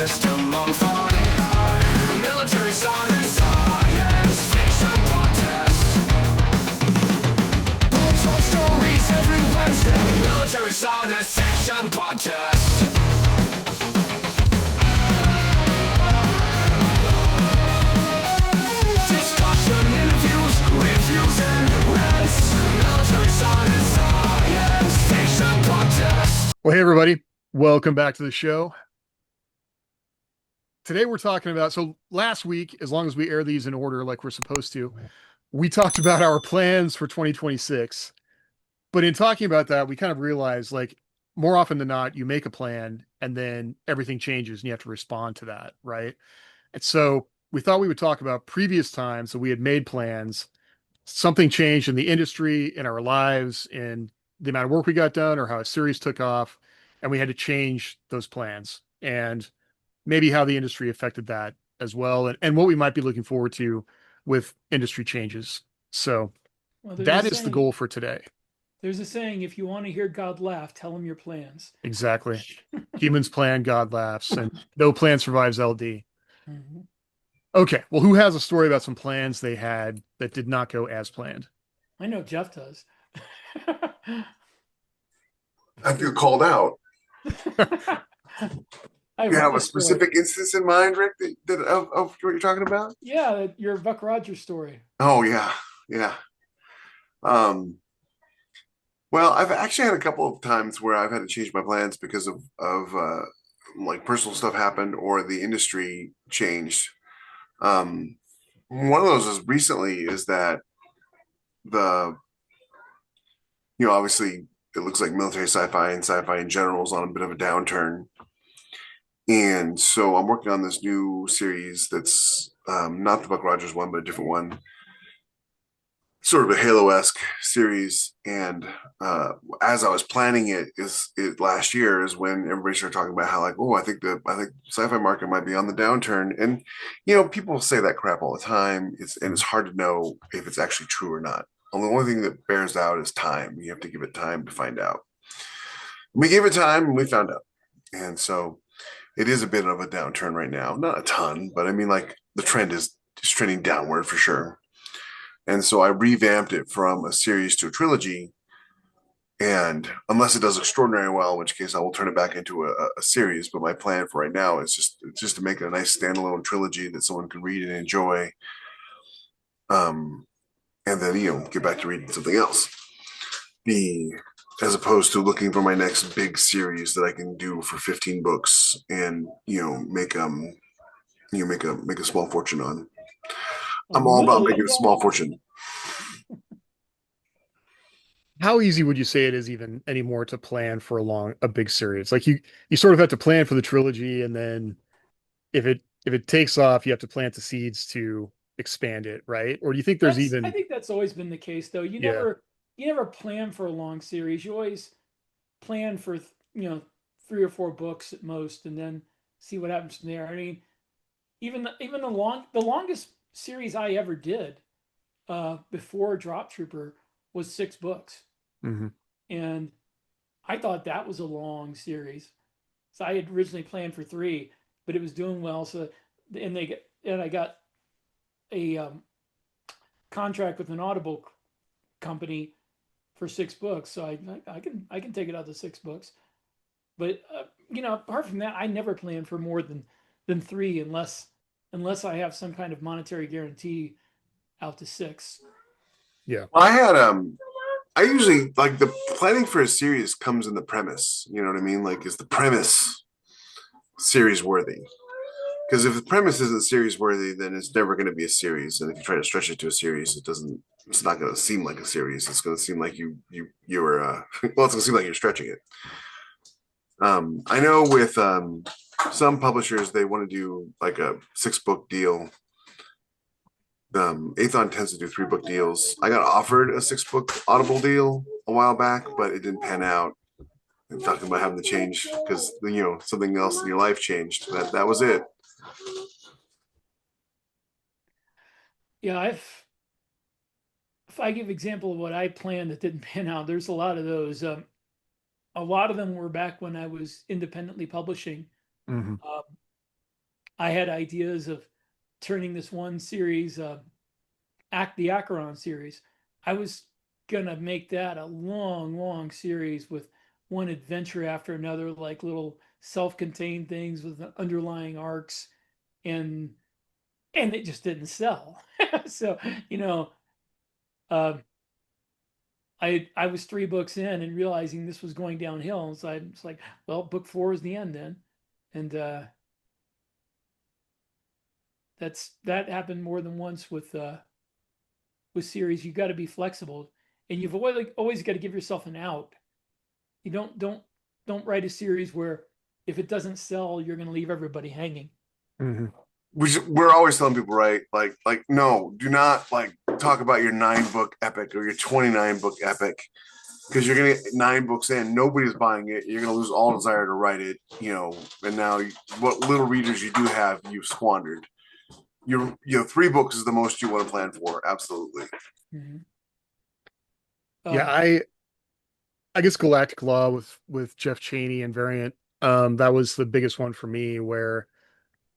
system unfolding. Military science fiction podcast. Untold stories every Wednesday. Military science fiction podcast. Discussion, interviews, reviews, and rants. Military science fiction podcast. Well, hey, everybody. Welcome back to the show. Today we're talking about, so last week, as long as we air these in order like we're supposed to, we talked about our plans for 2026. But in talking about that, we kind of realized, like, more often than not, you make a plan and then everything changes and you have to respond to that, right? And so we thought we would talk about previous times that we had made plans, something changed in the industry, in our lives, in the amount of work we got done, or how a series took off, and we had to change those plans, and maybe how the industry affected that as well, and what we might be looking forward to with industry changes. So that is the goal for today. There's a saying, if you want to hear God laugh, tell him your plans. Exactly. Humans plan, God laughs, and no plan survives LD. Mm-hmm. Okay, well, who has a story about some plans they had that did not go as planned? I know Jeff does. I feel called out. You have a specific instance in mind, Rick, of what you're talking about? Yeah, your Buck Rogers story. Oh, yeah. Well, I've actually had a couple of times where I've had to change my plans because of like personal stuff happened or the industry changed. One of those is that obviously it looks like military sci-fi and sci-fi in general is on a bit of a downturn. And so I'm working on this new series that's not the Buck Rogers one, but a different one, sort of a Halo-esque series. And as I was planning it last year is when everybody started talking about how, like, oh, I think sci-fi market might be on the downturn. And people say that crap all the time. It's hard to know if it's actually true or not. And the only thing that bears out is time. You have to give it time to find out. We gave it time and we found out. And so it is a bit of a downturn right now. Not a ton, but I mean, like, the trend is trending downward for sure. And so I revamped it from a series to a trilogy. And unless it does extraordinarily well, in which case I will turn it back into a series. But my plan for right now is just to make it a nice standalone trilogy that someone can read and enjoy. And then, get back to reading something else. As opposed to looking for my next big series that I can do for 15 books and, make a small fortune on. I'm all about making a small fortune. How easy would you say it is even anymore to plan for a big series? Like you sort of have to plan for the trilogy, and then if it takes off, you have to plant the seeds to expand it, right? Or do you think I think that's always been the case, though. You never plan for a long series. You always plan for 3 or 4 books at most, and then see what happens from there. I mean, even the longest series I ever did before Drop Trooper was 6 books. Mm-hmm. And I thought that was a long series. So I had originally planned for 3, but it was doing well. So I got a contract with an Audible company for 6 books. So I can take it out to 6 books. But apart from that, I never plan for more than 3 unless I have some kind of monetary guarantee out to 6. Yeah. Well, I usually, like, the planning for a series comes in the premise. You know what I mean? Like, is the premise series worthy? Because if the premise isn't series worthy, then it's never going to be a series. And if you try to stretch it to a series, it's not going to seem like a series. It's going to seem like you were, it's going to seem like you're stretching it. I know with some publishers, they want to do like a 6-book deal. Aethon tends to do 3-book deals. I got offered a 6-book Audible deal a while back, but it didn't pan out. And talking about having to change because something else in your life changed. That was it. Yeah, if I give example of what I planned that didn't pan out, there's a lot of those. A lot of them were back when I was independently publishing. Mm-hmm. I had ideas of turning this one series, the Acheron series. I was gonna make that a long, long series with one adventure after another, like little self-contained things with underlying arcs, and it just didn't sell. So, you know, um, I was 3 books in and realizing this was going downhill, and so I was like, well, book 4 is the end then, and that happened more than once with series. You got to be flexible, and you've always got to give yourself an out. You don't write a series where if it doesn't sell, you're going to leave everybody hanging. Mm-hmm. We're always telling people, right? Like, no, do not like talk about your 9-book epic or your 29-book epic, because you're gonna get 9 books in, nobody's buying it. You're gonna lose all desire to write it, And now, what little readers you do have, you've squandered. 3 books is the most you want to plan for. Absolutely. Mm-hmm. Yeah, I guess Galactic Law with Jeff Chaney and Variant, that was the biggest one for me, where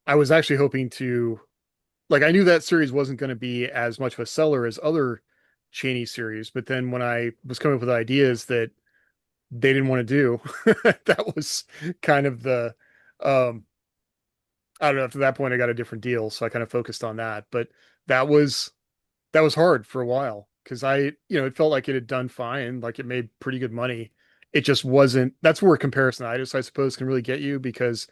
I was actually hoping to, like, I knew that series wasn't going to be as much of a seller as other Chaney series, but then when I was coming up with ideas that they didn't want to do, that was kind of the, um, I don't know, after that point I got a different deal, so I kind of focused on that. But that was that was hard for a while because it felt like it had done fine, like it made pretty good money. It just wasn't. That's where comparisonitis, I suppose, can really get you, because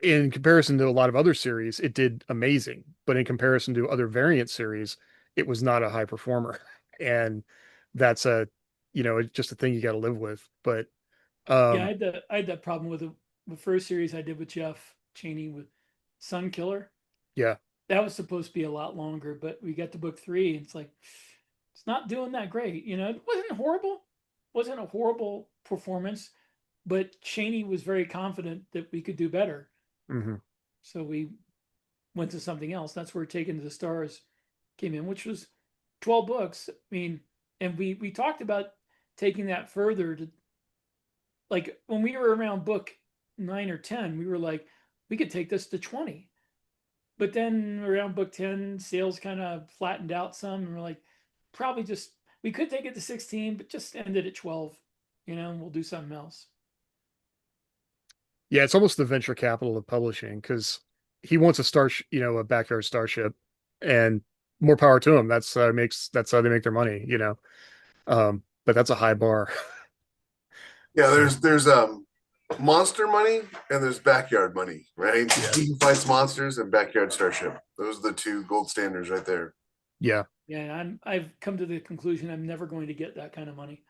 in comparison to a lot of other series, it did amazing. But in comparison to other variant series, it was not a high performer. And that's it's just a thing you got to live with. But Yeah, um, I had that problem with the first series I did with Jeff Chaney with Sun Killer. yeah. That was supposed to be a lot longer, but we got to book 3. And it's like, it's not doing that great. It wasn't horrible. Wasn't a horrible performance, but Chaney was very confident that we could do better. Hmm. So we went to something else. That's where Taken to the Stars came in, which was 12 books. I mean, and we talked about taking that further to, like, when we were around book 9 or 10, we were like, we could take this to 20. But then around book 10, sales kind of flattened out some, and we're like, probably just, we could take it to 16, but just end it at 12, and we'll do something else. Yeah, it's almost the venture capital of publishing, because he wants a a backyard starship, and more power to him. That's how they make their money. But that's a high bar. Yeah, So there's monster money and there's backyard money, right? yeah, He fights monsters and backyard starship. Those are the 2 gold standards right there. yeah. Yeah, I've come to the conclusion I'm never going to get that kind of money.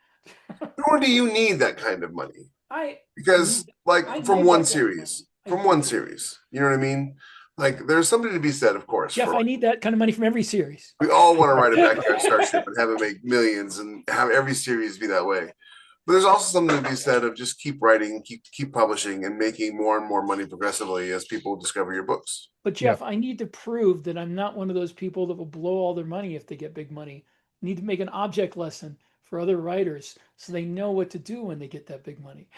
Nor do you need that kind of money, I because I from need one that kind of series, money. I do. you know what I mean? Like, there's something to be said, of course, Jeff, for, I need that kind of money from every series. we all want to write a backyard starship and have it make millions and have every series be that way. But there's also something to be said of just keep writing, keep publishing, and making more and more money progressively as people discover your books. But Yeah. Jeff, I need to prove that I'm not one of those people that will blow all their money if they get big money. I need to make an object lesson for other writers so they know what to do when they get that big money.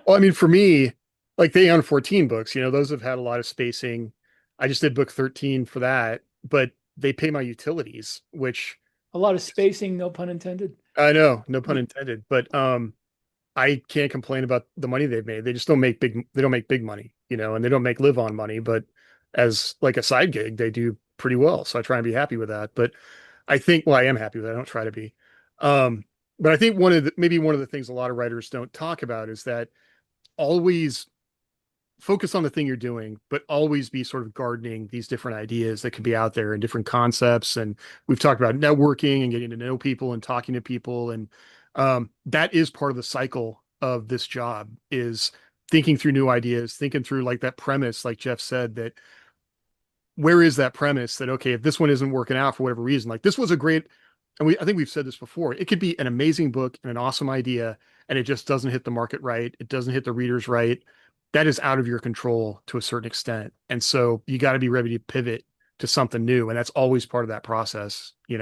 Well, I mean, for me, like they own 14 books, those have had a lot of spacing. I just did book 13 for that, but they pay my utilities, which A lot of spacing, no pun intended. I know, no pun intended, but I can't complain about the money they've made. They just they don't make big money, and they don't make live on money, but as like a side gig, they do pretty well. So I try and be happy with that. But I think, well, I am happy with that. I don't try to be. Um, but I think maybe one of the things a lot of writers don't talk about is that always focus on the thing you're doing, but always be sort of gardening these different ideas that could be out there and different concepts. And we've talked about networking and getting to know people and talking to people. And that is part of the cycle of this job, is thinking through new ideas, thinking through like that premise, like Jeff said, that where is that premise that, okay, if this one isn't working out for whatever reason, like this was a great, and I think we've said this before, it could be an amazing book and an awesome idea, and it just doesn't hit the market right. It doesn't hit the readers right. That is out of your control to a certain extent. And so you got to be ready to pivot to something new. And that's always part of that process. I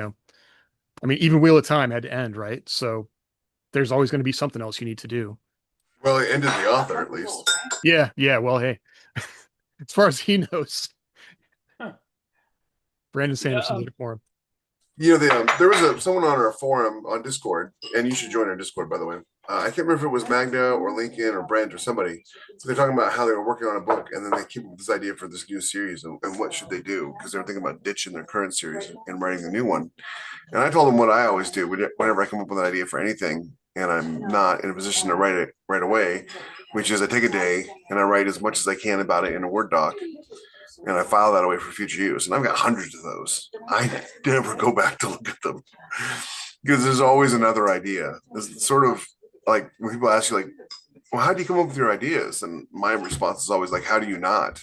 mean, even Wheel of Time had to end, right? So there's always going to be something else you need to do. Well, it ended the author, at least. Yeah. Yeah. Well, hey, as far as he knows. Huh. Brandon Yeah, Sanderson did it for him. There was someone on our forum on Discord, and you should join our Discord, by the way. I can't remember if it was Magda or Lincoln or Brent or somebody. So they're talking about how they were working on a book, and then they came up with this idea for this new series and what should they do, because they were thinking about ditching their current series and writing a new one. And I told them what I always do whenever I come up with an idea for anything, and I'm not in a position to write it right away, which is I take a day and I write as much as I can about it in a Word doc, and I file that away for future use. And I've got hundreds of those. I never go back to look at them because there's always another idea. It's sort of like when people ask you, like, well, how do you come up with your ideas? And my response is always like, how do you not?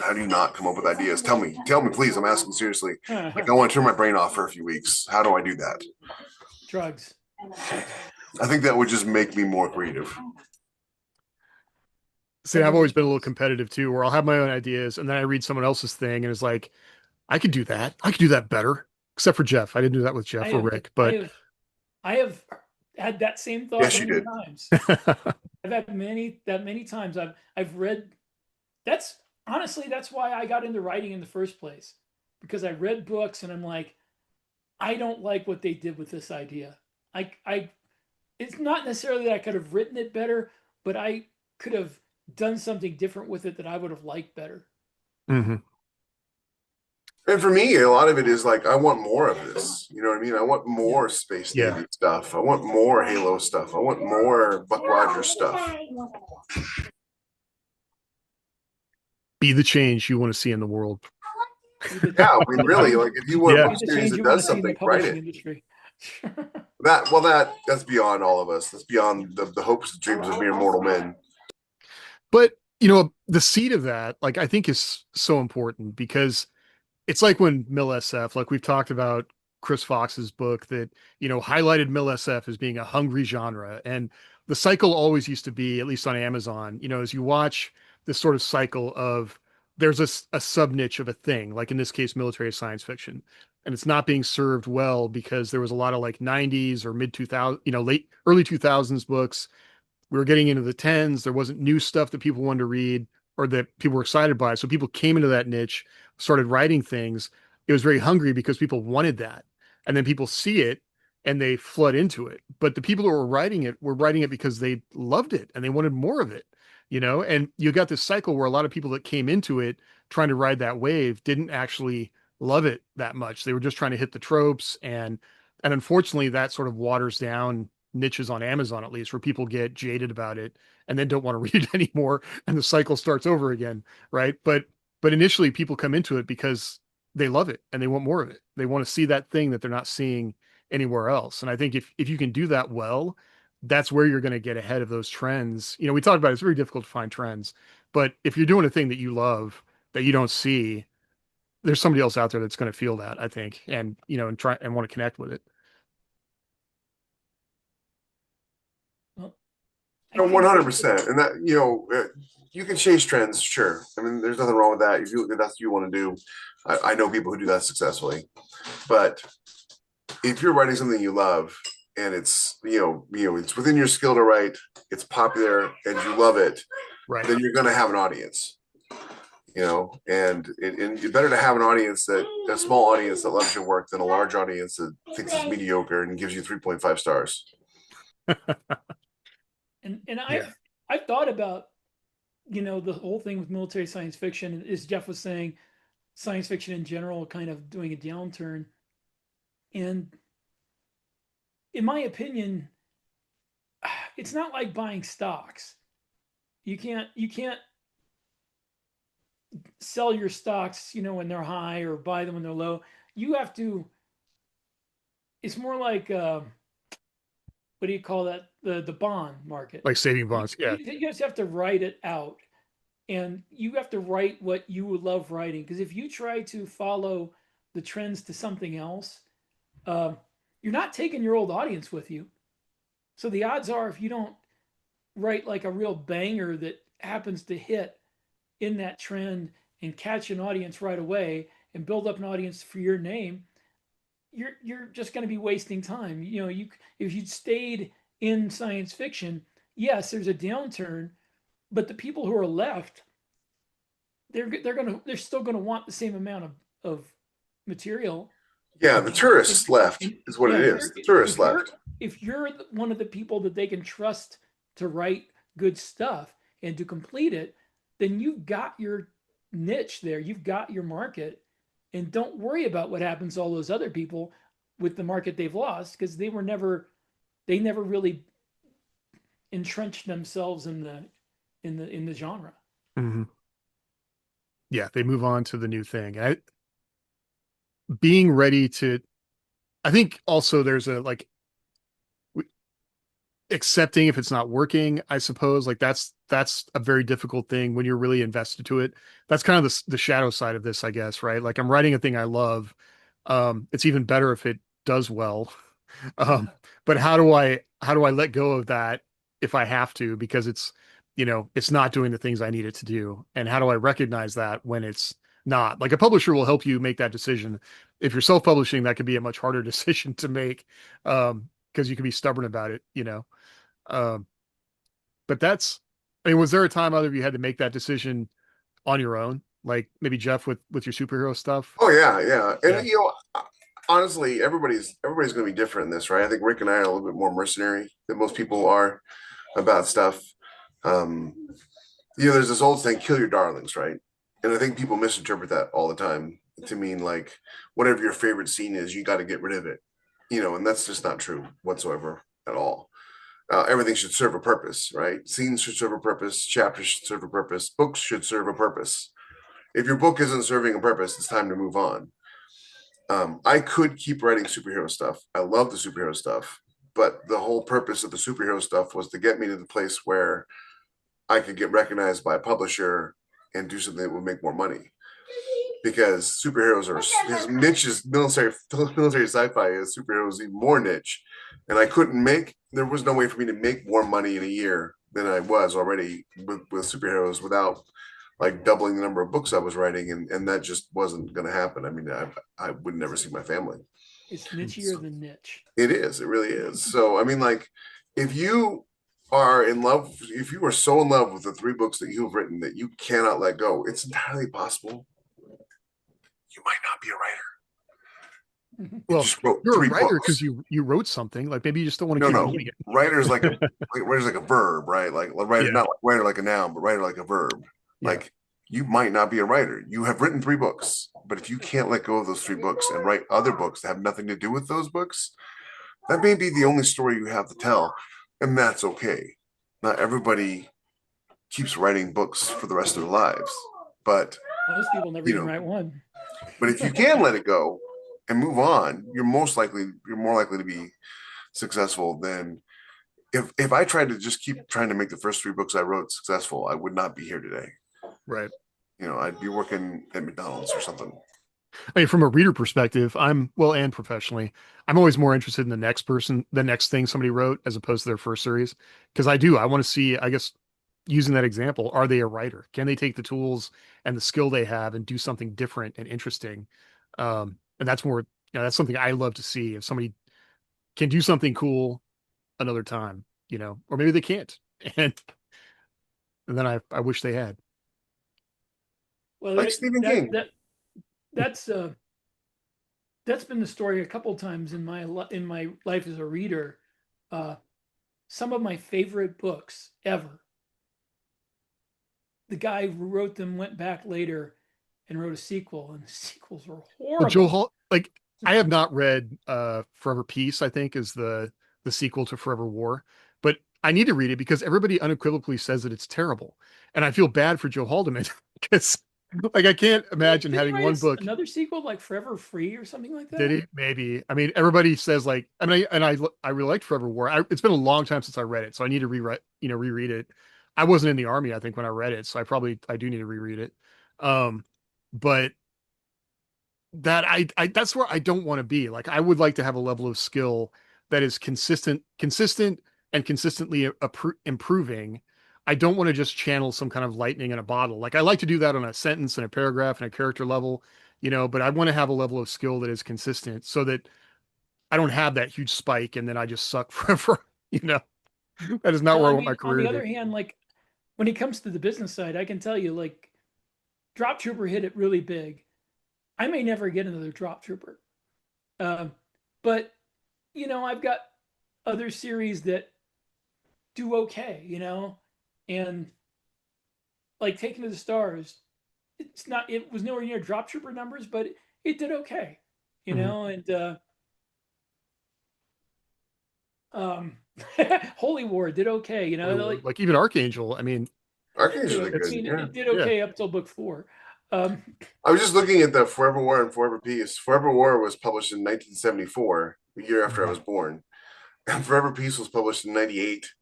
How do you not come up with ideas? Tell me, please. I'm asking seriously. Like, I want to turn my brain off for a few weeks. How do I do that? Drugs. I think that would just make me more creative. See, I've always been a little competitive too, where I'll have my own ideas and then I read someone else's thing and it's like, I could do that. I could do that better. Except for Jeff. I didn't do that with Jeff or Rick, but I have had that same thought yes, you many did. times. I've had many times. I've read. That's honestly, that's why I got into writing in the first place, because I read books and I'm like, I don't like what they did with this idea. It's not necessarily that I could have written it better, but I could have done something different with it that I would have liked better. Mm-hmm. And for me, a lot of it is like, I want more of this. You know what I mean? I want more Space Navy stuff. I want more Halo stuff. I want more Buck Rogers stuff. Be the change you want to see in the world. Yeah, I mean, really, like if you want a book Be the series change that you want does to see in the something, write publishing it. industry. That's beyond all of us. That's beyond the hopes and dreams of mere mortal men. But the seed of that, like, I think is so important, because it's like when Mill SF, like we've talked about Chris Fox's book that, highlighted Mill SF as being a hungry genre. And the cycle always used to be, at least on Amazon, as you watch this sort of cycle of there's a sub niche of a thing, like in this case, military science fiction. And it's not being served well because there was a lot of like 90s or mid 2000, early 2000s books. We were getting into the tens. There wasn't new stuff that people wanted to read or that people were excited by. So people came into that niche, started writing things. It was very hungry because people wanted that. And then people see it and they flood into it. But the people who were writing it because they loved it and they wanted more of it, and you got this cycle where a lot of people that came into it trying to ride that wave didn't actually love it that much. They were just trying to hit the tropes, and unfortunately that sort of waters down niches on Amazon, at least, where people get jaded about it and then don't want to read it anymore, and the cycle starts over again, right? But initially people come into it because they love it and they want more of it. They want to see that thing that they're not seeing anywhere else. And I think if you can do that well, that's where you're going to get ahead of those trends. We talked about it's very difficult to find trends, but if you're doing a thing that you love that you don't see, there's somebody else out there that's going to feel that, I think, and and try and want to connect with it. Well, 100%. And that, you can chase trends, sure. I mean, there's nothing wrong with that. If that's what you want to do, I know people who do that successfully. But if you're writing something you love and it's it's within your skill to write, it's popular, and you love it, right, then you're going to have an audience. And it's better to have an audience a small audience that loves your work than a large audience that thinks it's mediocre and gives you 3.5 stars. And I've thought about, the whole thing with military science fiction, as Jeff was saying, science fiction in general kind of doing a downturn. And in my opinion, it's not like buying stocks. You can't sell your stocks, when they're high, or buy them when they're low. You have to, it's more like, what do you call that? The bond market. Like saving bonds. Yeah. You just have to write it out, and you have to write what you would love writing. Because if you try to follow the trends to something else, you're not taking your old audience with you. So the odds are, if you don't write like a real banger that happens to hit in that trend and catch an audience right away and build up an audience for your name, you're just going to be wasting time. If you'd stayed in science fiction, yes, there's a downturn, but the people who are left they're still gonna want the same amount of material. Yeah, the And, tourists left and is what yeah, it if is. The tourists left. you're one of the people that they can trust to write good stuff and to complete it, then you've got your niche there. You've got your market, and don't worry about what happens to all those other people with the market they've lost because they never really entrenched themselves in the genre. Mhm. Yeah, they move on to the new thing. Being ready to, I think also there's a like accepting if it's not working, I suppose. Like that's a very difficult thing when you're really invested to it. That's kind of the shadow side of this, I guess, right? Like I'm writing a thing I love. It's even better if it does well. Um, but how do I let go of that if I have to because it's not doing the things I need it to do? And how do I recognize that when it's not? Like a publisher will help you make that decision. If you're self-publishing, that could be a much harder decision to make because you can be stubborn about it. Um, but I mean, was there a time either of you had to make that decision on your own? Like maybe Jeff with your superhero stuff? Oh yeah, yeah. Yeah. And honestly, everybody's going to be different in this, right? I think Rick and I are a little bit more mercenary than most people are about stuff. Um, there's this old saying, "Kill your darlings," right? And I think people misinterpret that all the time to mean like whatever your favorite scene is, you got to get rid of it. And that's just not true whatsoever at all. Everything should serve a purpose, right? Scenes should serve a purpose, chapters should serve a purpose, books should serve a purpose. If your book isn't serving a purpose, it's time to move on. I could keep writing superhero stuff. I love the superhero stuff, but the whole purpose of the superhero stuff was to get me to the place where I could get recognized by a publisher and do something that would make more money. Because superheroes are his niche is military sci-fi is superheroes even more niche, and I couldn't make. There was no way for me to make more money in a year than I was already with superheroes without like doubling the number of books I was writing, and that just wasn't going to happen. I mean, I would never see my family. It's nichier than niche. It is. It really is. So I mean, like, if you are in love, if you are so in love with the 3 books that you've written that you cannot let go, it's entirely possible you might not be a writer. You Well, just wrote you're a 3 writer books. because you wrote something. Like maybe you just don't want to No, keep no. doing it. Writer's like a verb, right? Like writer, Yeah. not like writer like a noun, but writer like a verb. Yeah. Like you might not be a writer. You have written 3 books, but if you can't let go of those 3 books and write other books that have nothing to do with those books, that may be the only story you have to tell, and that's okay. Not everybody keeps writing books for the rest of their lives, but Most people never even write one. but if you can let it go and move on, you're more likely to be successful than if I tried to just keep trying to make the first 3 books I wrote successful, I would not be here today. Right. I'd be working at McDonald's or something. I mean, from a reader perspective, and professionally, I'm always more interested in the next thing somebody wrote as opposed to their first series. Because I want to see, I guess, using that example, are they a writer? Can they take the tools and the skill they have and do something different and interesting? And that's something I love to see if somebody can do something cool another time, or maybe they can't. And, and then I wish they had. Well, Like Stephen King. that's that's been the story a couple times in my life as a reader. Some of my favorite books ever. The guy who wrote them went back later and wrote a sequel, and the sequels were Well, Joe horrible. Hall, like I have not read Forever Peace, I think is the sequel to Forever War, but I need to read it because everybody unequivocally says that it's terrible. And I feel bad for Joe Haldeman because like I can't imagine Did he having write one book. another sequel like Forever Free or something like Did that? he? Maybe. I mean, everybody says like, I mean, I really liked Forever War. It's been a long time since I read it, so I need to reread it. I wasn't in the army, I think, when I read it, so I do need to reread it. Um, but that that's where I don't want to be. Like I would like to have a level of skill that is consistent and consistently improving. I don't want to just channel some kind of lightning in a bottle. Like I like to do that on a sentence and a paragraph and a character level, but I want to have a level of skill that is consistent so that I don't have that huge spike and then I just suck forever, you know. That is not Well, where I I want my mean, on career the to other be. hand, like when it comes to the business side, I can tell you, like Drop Trooper hit it really big. I may never get another Drop Trooper. But, you know, I've got other series that do okay, you know, and like Taken to the Stars, it was nowhere near Drop Trooper numbers, but it did okay, you Mhm. know, and Holy War did okay, you know, Like even Archangel. I mean, Arcangel did I good. mean, Yeah. it did yeah. okay up till book 4. Um, I was just looking at the Forever War and Forever Peace. Forever War was published in 1974, the year after I was born, and Forever Peace was published in '98.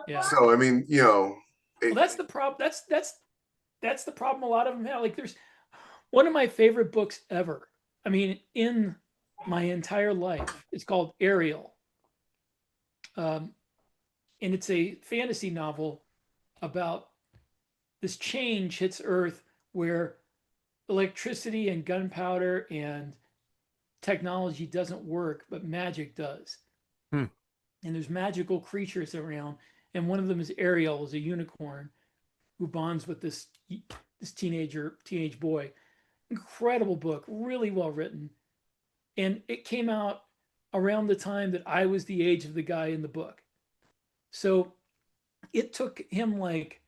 yeah. So I mean, you know, Well, that's the problem. That's the problem. A lot of them have. Like, there's one of my favorite books ever. I mean, in my entire life, it's called Ariel, and it's a fantasy novel about this change hits Earth where electricity and gunpowder and technology doesn't work, but magic does. Hmm. And there's magical creatures around, and one of them is Ariel, is a unicorn who bonds with this teenage boy. Incredible book, really well written, and it came out around the time that I was the age of the guy in the book. So it took him like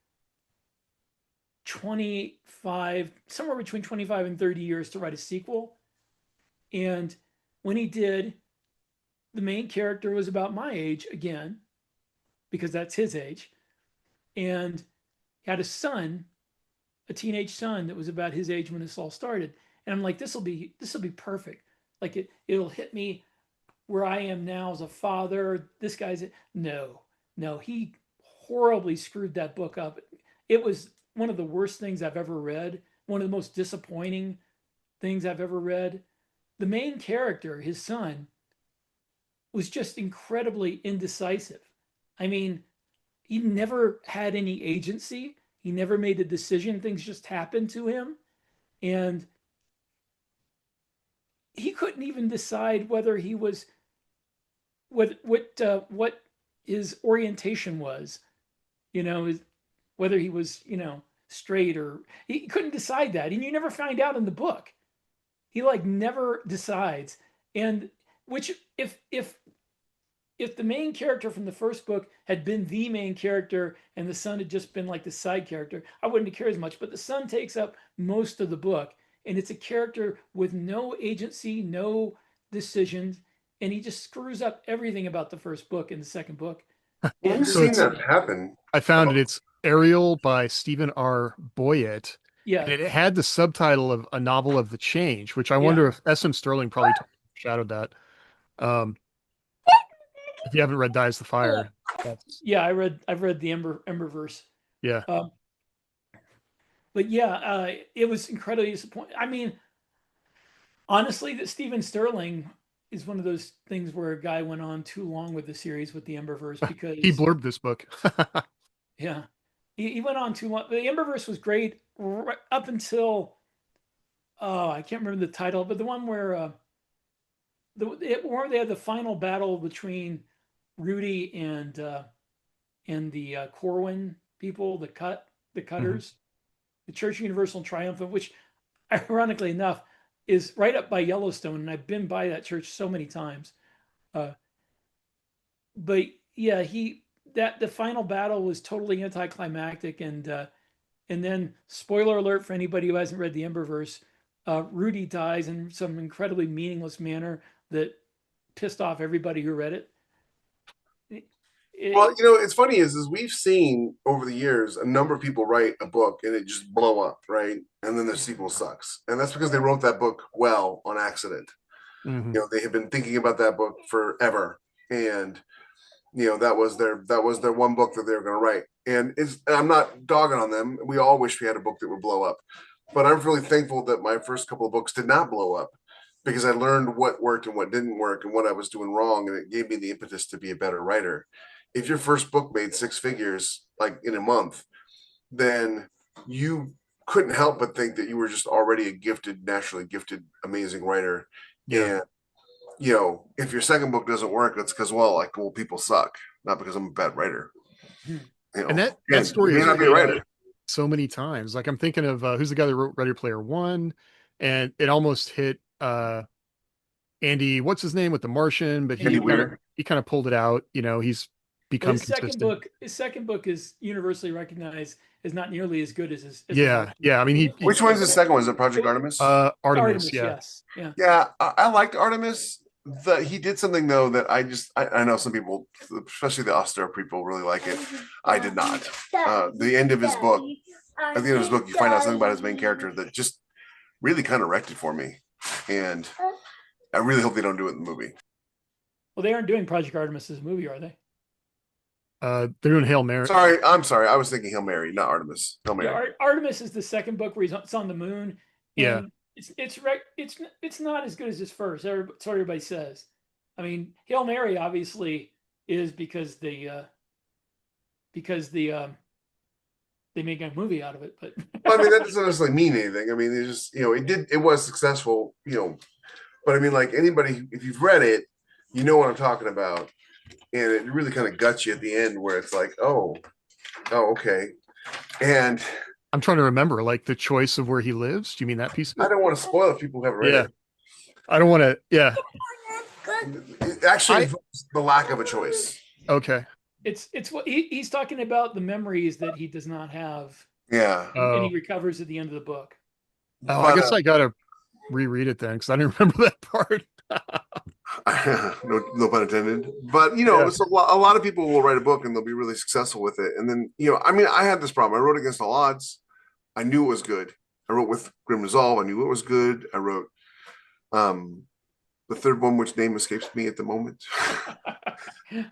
25, somewhere between 25 and 30 years to write a sequel. And when he did, the main character was about my age again, because that's his age, and had a son, a teenage son that was about his age when this all started. And I'm like, this will be perfect. Like it'll hit me where I am now as a father. This guy's no, he horribly screwed that book up. It was one of the worst things I've ever read, one of the most disappointing things I've ever read. The main character, his son, was just incredibly indecisive. I mean, he never had any agency. He never made a decision. Things just happened to him. And he couldn't even decide whether he was what his orientation was, you know, whether he was, you know, straight, or he couldn't decide that. And you never find out in the book. He like never decides. And which if the main character from the first book had been the main character and the son had just been like the side character, I wouldn't have cared as much. But the son takes up most of the book, and it's a character with no agency, no decisions, and he just screws up everything about the first book and the second book. well, And we've So seen it's that happen. I found it. It's Ariel by Stephen R. Boyett. yeah, And it had the subtitle of A Novel of the Change, which I Yeah. wonder if S.M. Sterling probably shadowed that. If you haven't read Dies the Fire, that's yeah, I've read the Emberverse. yeah. But yeah, it was incredibly disappointing. I mean, honestly, that Stephen Sterling is one of those things where a guy went on too long with the series with the Emberverse He because blurbed this book. yeah, he went on too long. The Emberverse was great right up until I can't remember the title, but the one where where they had the final battle between Rudy and the Corwin people, the Cutters, the Church Universal and Triumphant, which ironically enough is right up by Yellowstone, and I've been by that church so many times. But yeah, the final battle was totally anticlimactic, and then spoiler alert for anybody who hasn't read the Emberverse, Rudy dies in some incredibly meaningless manner that pissed off everybody who read it. Well, you know, it's funny is we've seen over the years a number of people write a book and it just blow up, right? And then the sequel sucks, and that's because they wrote that book well on accident. Mhm. You know, they have been thinking about that book forever, and you know that was their one book that they were going to write. And I'm not dogging on them. We all wish we had a book that would blow up, but I'm really thankful that my first couple of books did not blow up because I learned what worked and what didn't work and what I was doing wrong, and it gave me the impetus to be a better writer. If your first book made six figures like in a month, then you couldn't help but think that you were just already a gifted, naturally gifted, amazing writer. Yeah. And you know, if your second book doesn't work, it's because people suck, not because I'm a bad writer. Hmm. You know, And that again, story you may is not be a writer. so many times. Like I'm thinking of who's the guy that wrote Ready Player One, and it almost hit Andy, what's his name with The Martian, but Andy Weir. he kind of pulled it out. He's Well, become consistent. his second book is universally recognized as not nearly as good as as The Yeah, Martian. yeah. I mean, he Which one's the second one? Is it Project Artemis? Artemis. Artemis, Yeah, yes, yeah. Yeah, I liked Artemis. He did something though that I know some people, especially the austere people, really like it. I did not. The end of his book, at the end of his book, you find out something about his main character that just really kind of wrecked it for me, and I really hope they don't do it in the movie. Well, they aren't doing Project Artemis as a movie, are they? they're doing Hail Mary. Sorry, I'm sorry. I was thinking Hail Mary, not Artemis. Hail Mary. Yeah, Artemis is the second book where it's on the moon, Yeah, and it's not as good as his first. That's what everybody says. I mean, Hail Mary obviously is because the they make a movie out of it, but Well, I mean, that doesn't necessarily mean anything. I mean, it just it was successful, but I mean, like anybody, if you've read it, you know what I'm talking about, and it really kind of guts you at the end where it's like, oh, okay, and I'm trying to remember like the choice of where he lives. Do you mean that piece of I it? don't want to spoil it if people haven't read Yeah, it. I don't want to. Yeah, It actually involves the lack of a choice. okay. it's what he's talking about, the memories that he does not have, Yeah, and he Oh, recovers at the end of the book. I but guess I gotta reread it then because I didn't remember that part. no pun intended. But Yeah. it's a lot of people will write a book and they'll be really successful with it, and then I mean, I had this problem. I wrote Against All Odds. I knew it was good. I wrote With Grim Resolve. I knew it was good. I wrote the third one, which name escapes me at the moment.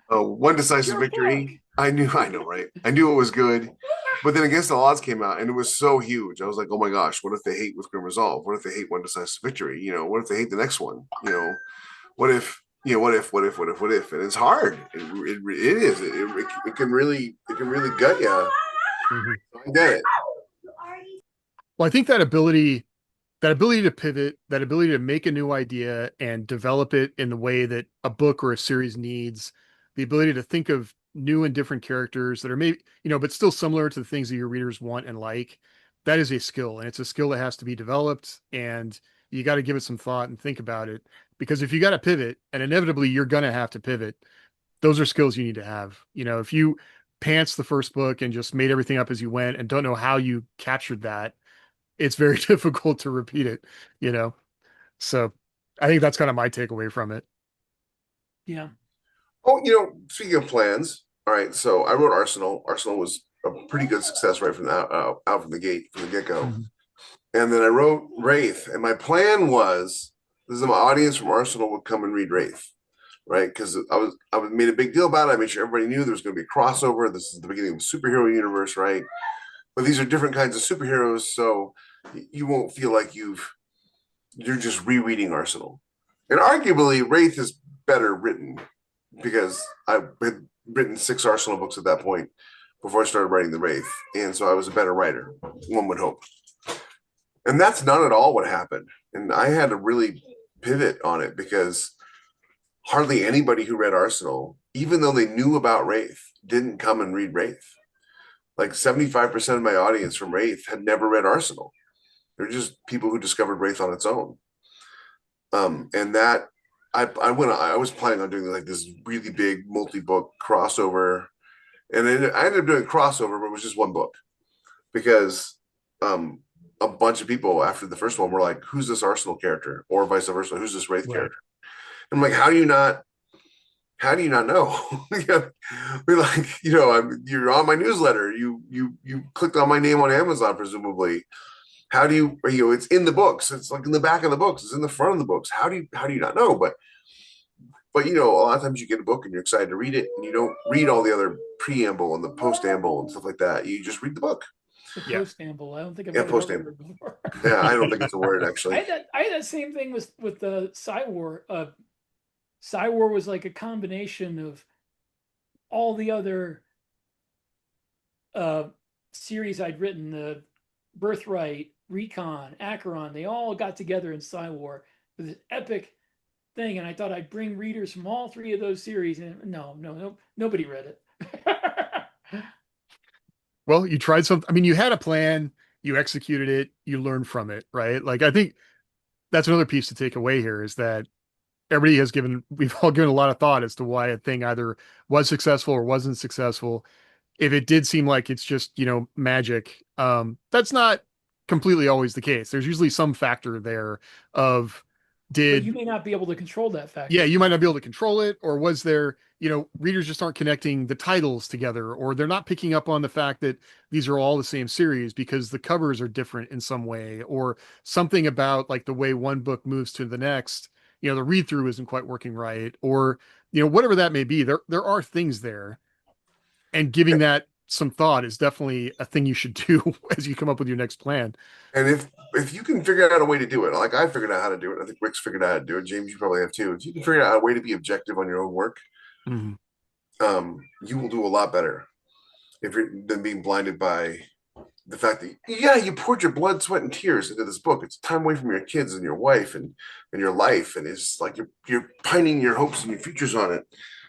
One Decisive Victory. I know, right? I knew it was good. But then Against All Odds came out and it was so huge. I was like, oh my gosh, what if they hate With Grim Resolve? What if they hate One Decisive Victory? What if they hate the next one? What if, what if? And it's hard. It is. It can really gut you. Mhm. I get it. Well, I think that ability to pivot, that ability to make a new idea and develop it in the way that a book or a series needs, the ability to think of new and different characters that are maybe, but still similar to the things that your readers want and like, that is a skill. And it's a skill that has to be developed. And you got to give it some thought and think about it. Because if you got to pivot, and inevitably you're going to have to pivot, those are skills you need to have. If you pants the first book and just made everything up as you went and don't know how you captured that, it's very difficult to repeat it, you know? So I think that's kind of my takeaway from it. Yeah. Oh, speaking of plans, all right. So I wrote Arsenal. Arsenal was a pretty good success right from the out from the gate, from the get go. Mhm. And then I wrote Wraith, and my plan was this is my audience from Arsenal would come and read Wraith, right? Because I was made a big deal about it. I made sure everybody knew there was going to be a crossover. This is the beginning of the superhero universe, right? But these are different kinds of superheroes, so you won't feel like you're just rereading Arsenal. And arguably, Wraith is better written because I had written 6 Arsenal books at that point before I started writing the Wraith, and so I was a better writer. One would hope. And that's not at all what happened. And I had to really pivot on it because hardly anybody who read Arsenal, even though they knew about Wraith, didn't come and read Wraith. Like 75% of my audience from Wraith had never read Arsenal. They're just people who discovered Wraith on its own. And that I was planning on doing like this really big multi-book crossover, and then I ended up doing crossover, but it was just one book because a bunch of people after the first one were like, "Who's this Arsenal character?" or vice versa, "Who's this Wraith character?" I'm like, "How do you not know?" We're like, you're on my newsletter. You clicked on my name on Amazon, presumably. How do you, it's in the books. It's like in the back of the books. It's in the front of the books. How do you not know? But a lot of times you get a book and you're excited to read it, and you don't read all the other preamble and the postamble and stuff like that. You just read the book. The Yeah. postamble. I don't think I've Yeah, ever heard postamble. of it before. Yeah, I don't think it's a word actually. I had that same thing with the Psywar. Psywar was like a combination of all the other series I'd written, the Birthright, Recon, Acheron. They all got together in Psywar with this epic thing, and I thought I'd bring readers from all 3 of those series, and no, nobody read it. Well, you tried something. I mean, you had a plan, you executed it, you learned from it, right? Like, I think that's another piece to take away here is that we've all given a lot of thought as to why a thing either was successful or wasn't successful. If it did seem like it's just, magic, that's not completely always the case. There's usually some factor there of But you did may not be able to control that yeah, factor. you might not be able to control it, or was there, readers just aren't connecting the titles together, or they're not picking up on the fact that these are all the same series because the covers are different in some way, or something about like the way one book moves to the next, the read through isn't quite working right, or whatever that may be. There are things there, and giving that some thought is definitely a thing you should do as you come up with your next plan. And if you can figure out a way to do it, like I figured out how to do it, I think Rick's figured out how to do it. James, you probably have too. If you can figure out a way to be objective on your own work, Mhm. you will do a lot better if you're than being blinded by the fact that yeah, you poured your blood, sweat, and tears into this book. It's time away from your kids and your wife and your life, and it's like you're pining your hopes and your futures on it.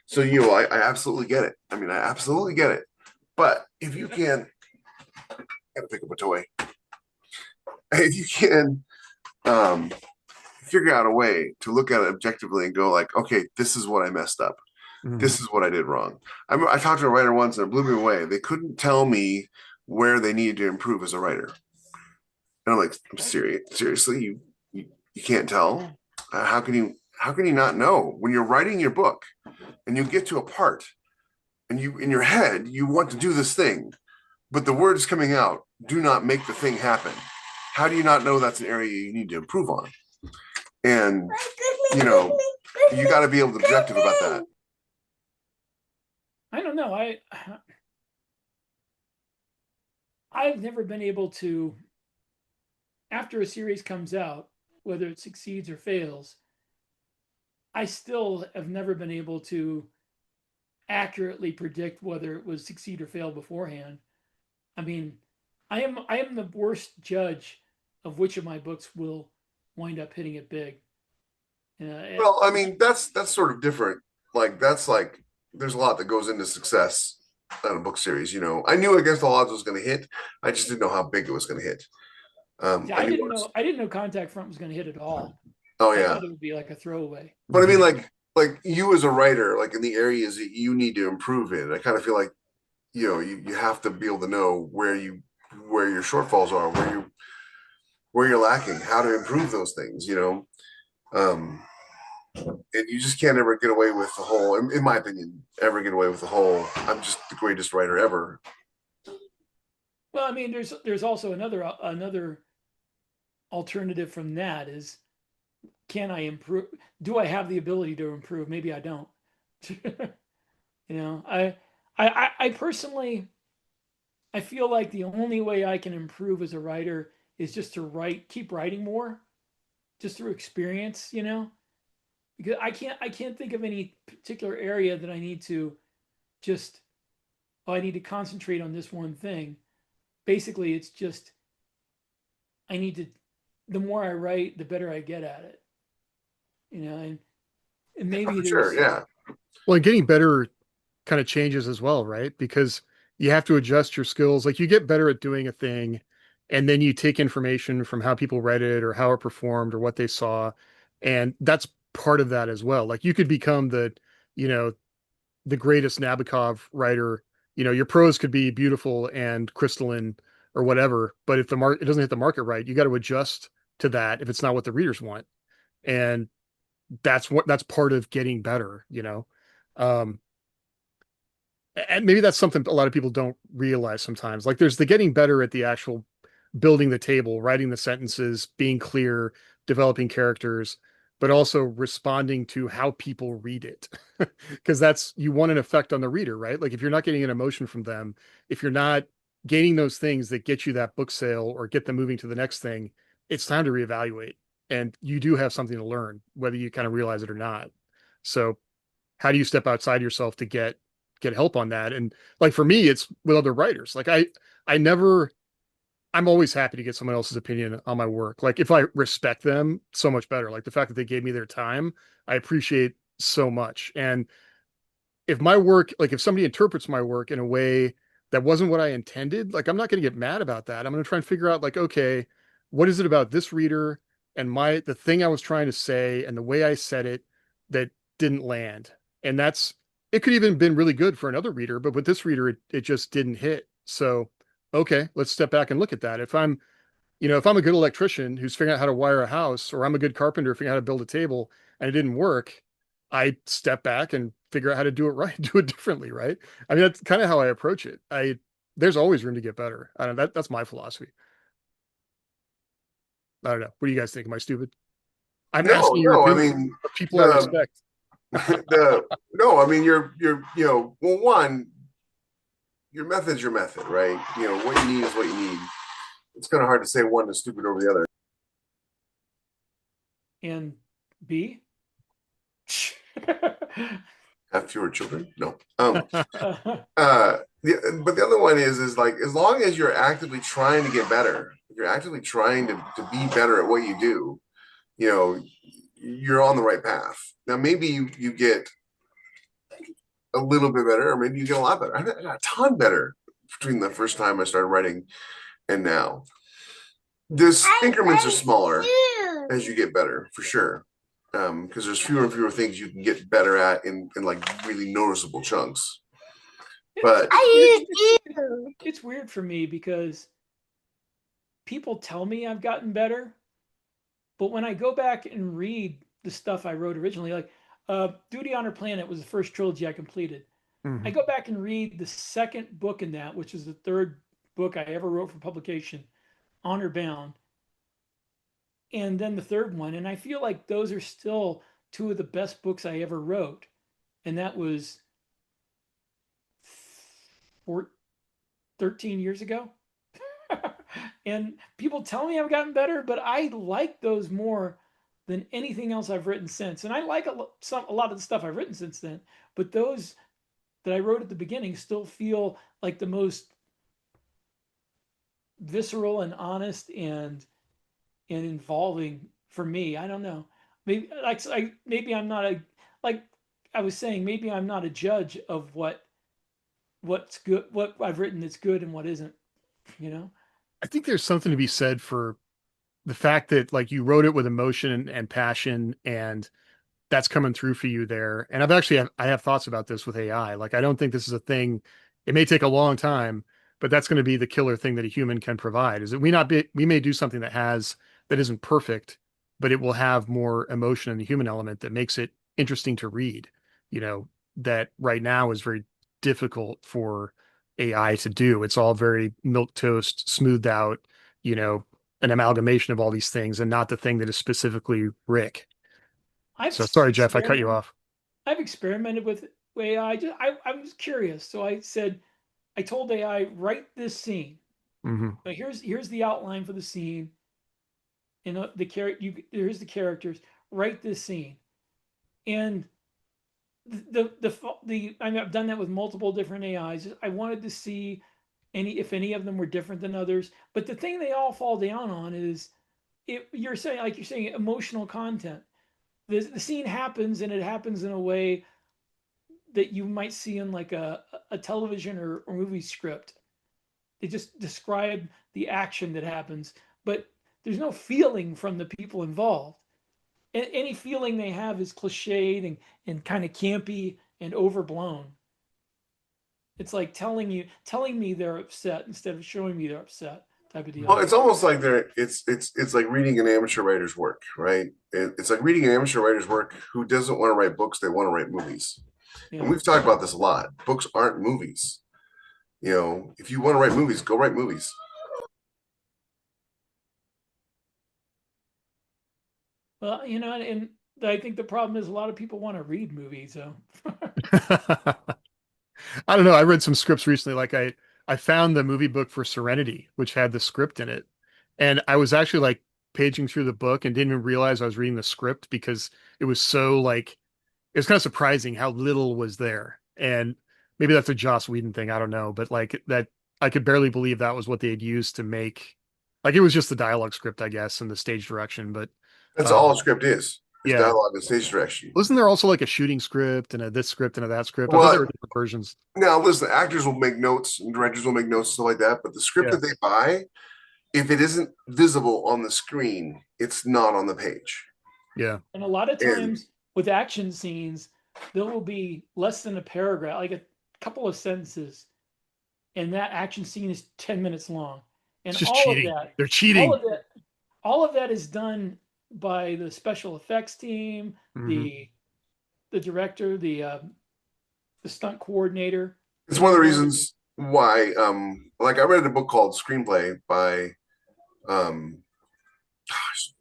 So I absolutely get it. I mean, I absolutely get it. But if you can, gotta pick up a toy. If you can um, figure out a way to look at it objectively and go like, okay, this is what I messed up. Mhm. This is what I did wrong. I talked to a writer once and it blew me away. They couldn't tell me where they needed to improve as a writer. And I'm like, I'm serious. Seriously, you can't tell? How can you not know when you're writing your book and you get to a part and you in your head you want to do this thing, but the words coming out do not make the thing happen. How do you not know that's an area you need to improve on? And you got to be able to be objective about that. I don't know. I've never been able to, after a series comes out, whether it succeeds or fails, I still have never been able to accurately predict whether it was succeed or fail beforehand. I mean, I am the worst judge of which of my books will wind up hitting it big. Well, I mean, that's sort of different. That's like there's a lot that goes into success on a book series. I knew Against All Odds was going to hit. I just didn't know how big it was going to hit. I didn't know. I didn't know Contact Front was going to hit at all. Oh I yeah, thought it would be like a throwaway. but I mean, like you as a writer, like in the areas that you need to improve in, I kind of feel like you have to be able to know where your shortfalls are, where you're lacking, how to improve those things. Um, and you just can't ever get away with the whole, in my opinion, ever get away with the whole. I'm just the greatest writer ever. Well, I mean, there's also another alternative from that is, can I improve? Do I have the ability to improve? Maybe I don't. I personally, I feel like the only way I can improve as a writer is just to keep writing more, just through experience. Because I can't think of any particular area that I need to just, oh, I need to concentrate on this one thing. Basically, it's just I need to. The more I write, the better I get at it. And maybe Sure, there's yeah. Well, and getting better kind of changes as well, right? Because you have to adjust your skills. Like you get better at doing a thing, and then you take information from how people read it or how it performed or what they saw. And that's part of that as well. Like you could become you know, the greatest Nabokov writer. Your prose could be beautiful and crystalline or whatever, but if it doesn't hit the market right, you got to adjust to that if it's not what the readers want. And that's part of getting better. Um, and maybe that's something a lot of people don't realize sometimes. Like there's the getting better at the actual building the table, writing the sentences, being clear, developing characters, but also responding to how people read it. Because you want an effect on the reader, right? Like if you're not getting an emotion from them, if you're not gaining those things that get you that book sale or get them moving to the next thing, it's time to reevaluate. And you do have something to learn, whether you kind of realize it or not. So how do you step outside yourself to get help on that? And like for me, it's with other writers. Like I never I'm always happy to get someone else's opinion on my work. Like if I respect them, so much better. Like the fact that they gave me their time, I appreciate so much. And if my work, like if somebody interprets my work in a way that wasn't what I intended, like I'm not going to get mad about that. I'm going to try and figure out like, okay, what is it about this reader and the thing I was trying to say and the way I said it that didn't land. And it could even been really good for another reader, but with this reader, it just didn't hit. So, okay, let's step back and look at that. If I'm a good electrician who's figuring out how to wire a house, or I'm a good carpenter figuring out how to build a table and it didn't work, I step back and figure out how to do it right, do it differently, right? I mean, that's kind of how I approach it. There's always room to get better. I don't know, that's my philosophy. I don't know. What do you guys think? Am I stupid? I'm No, asking your no. I opinion mean, of people I the respect. no. I mean, well, one, your method's your method, right? What you need is what you need. It's kind of hard to say one is stupid over the other. And B? Have fewer children? No. But the other one is like, as long as you're actively trying to get better, if you're actively trying to be better at what you do, you're on the right path. Now, maybe you get a little bit better, or maybe you get a lot better. I got a ton better between the first time I started writing and now. This increments are smaller as you get better, for sure. Because there's fewer and fewer things you can get better at in like really noticeable chunks. But it's weird for me because people tell me I've gotten better, but when I go back and read the stuff I wrote originally, like Duty on Our Planet was the first trilogy I completed. I go back and read the second book in that, which is the third book I ever wrote for publication, Honor Bound, and then the third one, and I feel like those are still two of the best books I ever wrote, and that was 13 years ago. And people tell me I've gotten better, but I like those more than anything else I've written since. And I like a lot of the stuff I've written since then, but those that I wrote at the beginning still feel like the most visceral and honest and involving for me. I don't know. Maybe maybe I'm not a like I was saying. Maybe I'm not a judge of what's good, what I've written that's good and what isn't. You know. I think there's something to be said for the fact that like you wrote it with emotion and passion, and that's coming through for you there. And I have thoughts about this with AI. Like I don't think this is a thing. It may take a long time, but that's going to be the killer thing that a human can provide. Is that we may do something that isn't perfect, but it will have more emotion in the human element that makes it interesting to read. That right now is very difficult for AI to do. It's all very milk toast, smoothed out, an amalgamation of all these things, and not the thing that is specifically Rick. I've So sorry, Jeff, I cut you experimented. off. I've experimented with AI. I was curious, so I told AI write this scene. Hmm. But here's the outline for the scene. Here's the characters. Write this scene, and I've done that with multiple different AIs. I wanted to see if any of them were different than others. But the thing they all fall down on is you're saying emotional content. The scene happens, and it happens in a way that you might see in like a television or movie script. They just describe the action that happens, but there's no feeling from the people involved. Any feeling they have is cliched and kind of campy and overblown. It's like telling me they're upset instead of showing me they're upset type of well, deal. it's almost like it's like reading an amateur writer's work, right? It's like reading an amateur writer's work who doesn't want to write books; they want to write movies. And Yeah. we've talked about this a lot. Books aren't movies. If you want to write movies, go write movies. Well, and I think the problem is a lot of people want to read movies. So I don't know. I read some scripts recently. Like I found the movie book for Serenity, which had the script in it. And I was actually like paging through the book and didn't even realize I was reading the script because it was so like, it was kind of surprising how little was there. And maybe that's a Joss Whedon thing. I don't know. But like that, I could barely believe that was what they had used to make, like, it was just the dialogue script, I guess, and the stage direction. But That's all um, a script is. There's Yeah. dialogue and stage direction. Wasn't there also like a shooting script and a this script and a that script? I thought there were Well, different versions. now listen, actors will make notes and directors will make notes, stuff like that. But the script Yeah. that they buy, if it isn't visible on the screen, it's not on the page. Yeah. And a lot of And times with action scenes, there will be less than a paragraph, like a couple of sentences, and that action scene is 10 minutes long. And It's just all of cheating. that, They're cheating. all of that is done by the special effects team, Mhm. the director, the stunt coordinator. it's one of the reasons why, like I read a book called Screenplay by, gosh,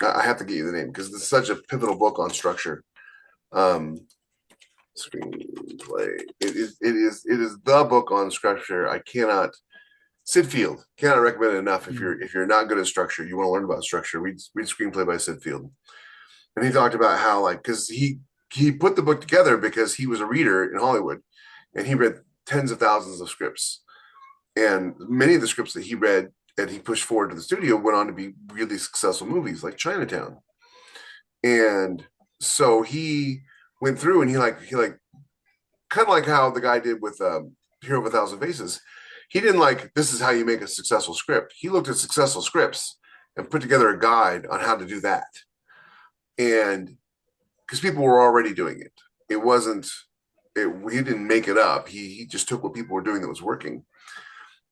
I have to get you the name because it's such a pivotal book on structure. Um, Screenplay. It is the book on structure. I cannot. Sid Field, cannot recommend it enough. If you're not good at structure, you want to learn about structure. Read Screenplay by Sid Field, and he talked about how, like, because he put the book together because he was a reader in Hollywood, and he read tens of thousands of scripts, and many of the scripts that he read and he pushed forward to the studio went on to be really successful movies like Chinatown. And so he went through and he kind of like how the guy did with Hero of a Thousand Faces. He didn't like, this is how you make a successful script. He looked at successful scripts and put together a guide on how to do that. And because people were already doing it, it wasn't, he didn't make it up. He just took what people were doing that was working.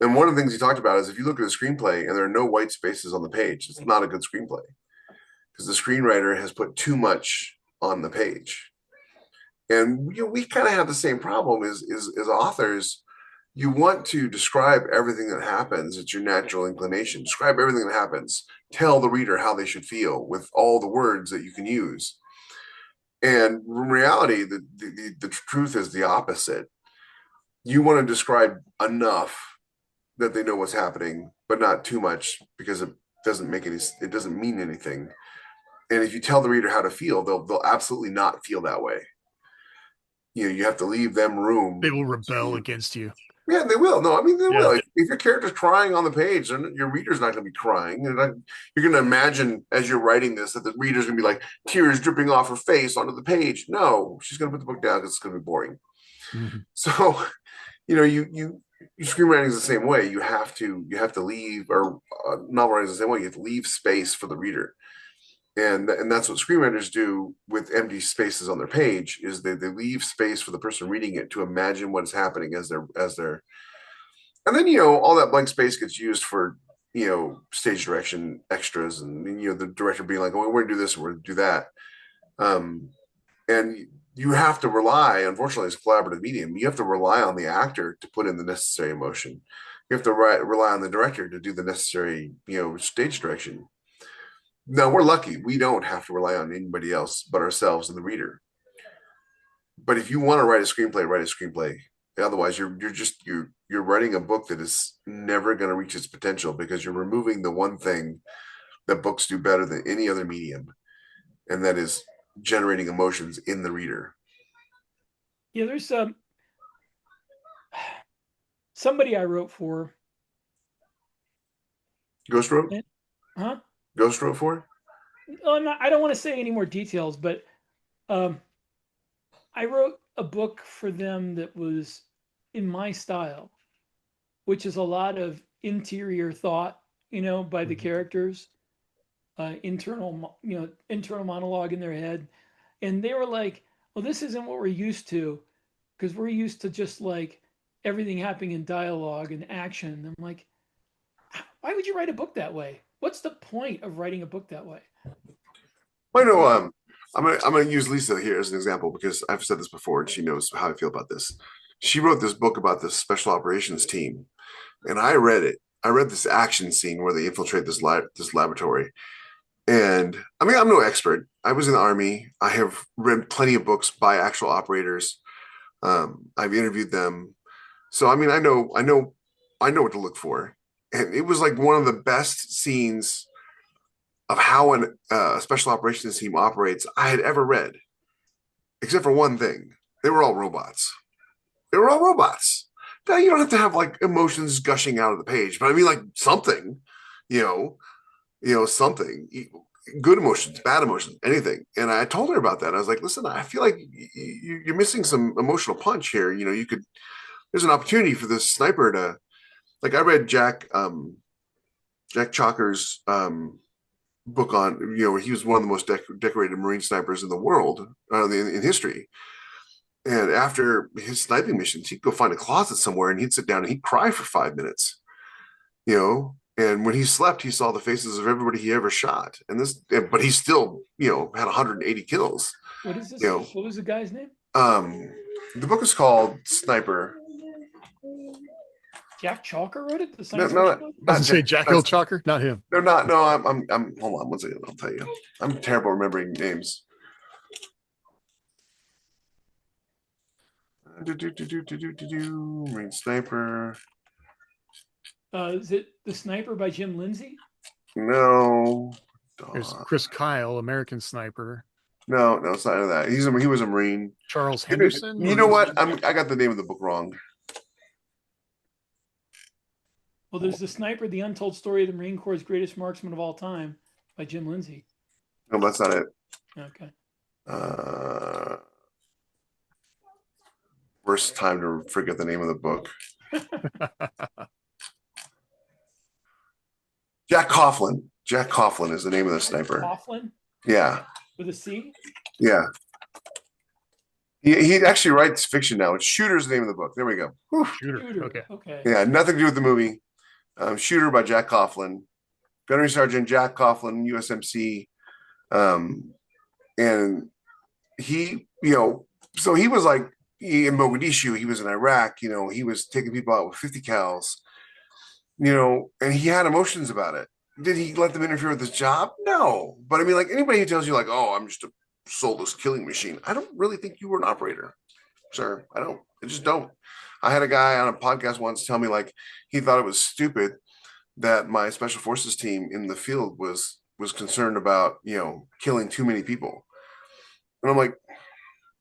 And one of the things he talked about is if you look at a screenplay and there are no white spaces on the page, it's not a good screenplay because the screenwriter has put too much on the page. And we kind of have the same problem as authors. You want to describe everything that happens. It's your natural inclination. Describe everything that happens. Tell the reader how they should feel with all the words that you can use. And in reality, the truth is the opposite. You want to describe enough that they know what's happening, but not too much because it doesn't mean anything. And if you tell the reader how to feel, they'll absolutely not feel that way. You have to leave them room. They will rebel against you. Yeah, they will. No, I mean, they Yeah. will. If your character's crying on the page, then your reader's not going to be crying. You're going to imagine as you're writing this that the reader's going to be like tears dripping off her face onto the page. No, she's going to put the book down because it's going to be boring. Mm-hmm. So, you screenwriting is the same way. You have to leave, or novel writing is the same way. You have to leave space for the reader. And that's what screenwriters do with empty spaces on their page is they leave space for the person reading it to imagine what is happening as they're and then all that blank space gets used for stage direction extras and the director being like, oh, we're gonna do this and we're gonna do that, and you have to rely, unfortunately, it's a collaborative medium, you have to rely on the actor to put in the necessary emotion. You have to rely on the director to do the necessary stage direction. Now, we're lucky. We don't have to rely on anybody else but ourselves and the reader. But if you want to write a screenplay, write a screenplay. Otherwise, you're writing a book that is never going to reach its potential because you're removing the one thing that books do better than any other medium, and that is generating emotions in the reader. Yeah, there's somebody I wrote for. Ghost wrote? Huh? Ghost wrote for? I don't want to say any more details, but I wrote a book for them that was in my style, which is a lot of interior thought, by the characters, internal monologue in their head. And they were like, well, this isn't what we're used to, because we're used to just like everything happening in dialogue and action. And I'm like, why would you write a book that way? What's the point of writing a book that way? I know. I'm gonna use Lisa here as an example because I've said this before and she knows how I feel about this. She wrote this book about this special operations team, and I read it. I read this action scene where they infiltrate this laboratory, and I mean, I'm no expert. I was in the Army. I have read plenty of books by actual operators. I've interviewed them, so I mean, I know what to look for. And it was like one of the best scenes of how a special operations team operates I had ever read, except for one thing. They were all robots. Now, you don't have to have like emotions gushing out of the page, but I mean like something, something. good emotions, bad emotions, anything. And I told her about that. I was like, listen, I feel like you're missing some emotional punch here. You know, there's an opportunity for this sniper to, like, I read Jack Chalker's book on, he was one of the most decorated Marine snipers in the world, in history. And after his sniping missions, he'd go find a closet somewhere and he'd sit down and he'd cry for 5 minutes, and when he slept, he saw the faces of everybody he ever shot. But he still, had 180 kills. What is this? You know, What was the guy's name? the book is called Sniper. Jack Chalker wrote it. The No, science no, fiction book? Doesn't say Jack Hill Chalker, not him. No, not no. I'm. Hold on one second. I'll tell you. I'm terrible remembering names. Marine Sniper. Is it The Sniper by Jim Lindsay? No. There's Chris Kyle, American Sniper. No, it's not that. He was a Marine. Charles Henderson. You know what? I got the name of the book wrong. Well, there's The Sniper, The Untold Story of the Marine Corps' Greatest Marksman of All Time by Jim Lindsay. No, that's not it. Okay. Worst time to forget the name of the book. Jack Coughlin. Jack Coughlin is the name of the sniper. Coughlin? Yeah. With a C? Yeah. He actually writes fiction now. It's Shooter's the name of the book. There we go. Whew. Shooter. Okay. Okay. Yeah, nothing to do with the movie. Shooter by Jack Coughlin. Gunnery Sergeant Jack Coughlin, USMC. And he, so he was like in Mogadishu, he was in Iraq, he was taking people out with 50 cals, and he had emotions about it. Did he let them interfere with his job? No. But I mean, like, anybody who tells you, like, oh, I'm just a soulless killing machine, I don't really think you were an operator, sir. I just don't. I had a guy on a podcast once tell me, like, he thought it was stupid that my special forces team in the field was concerned about, killing too many people. And I'm like,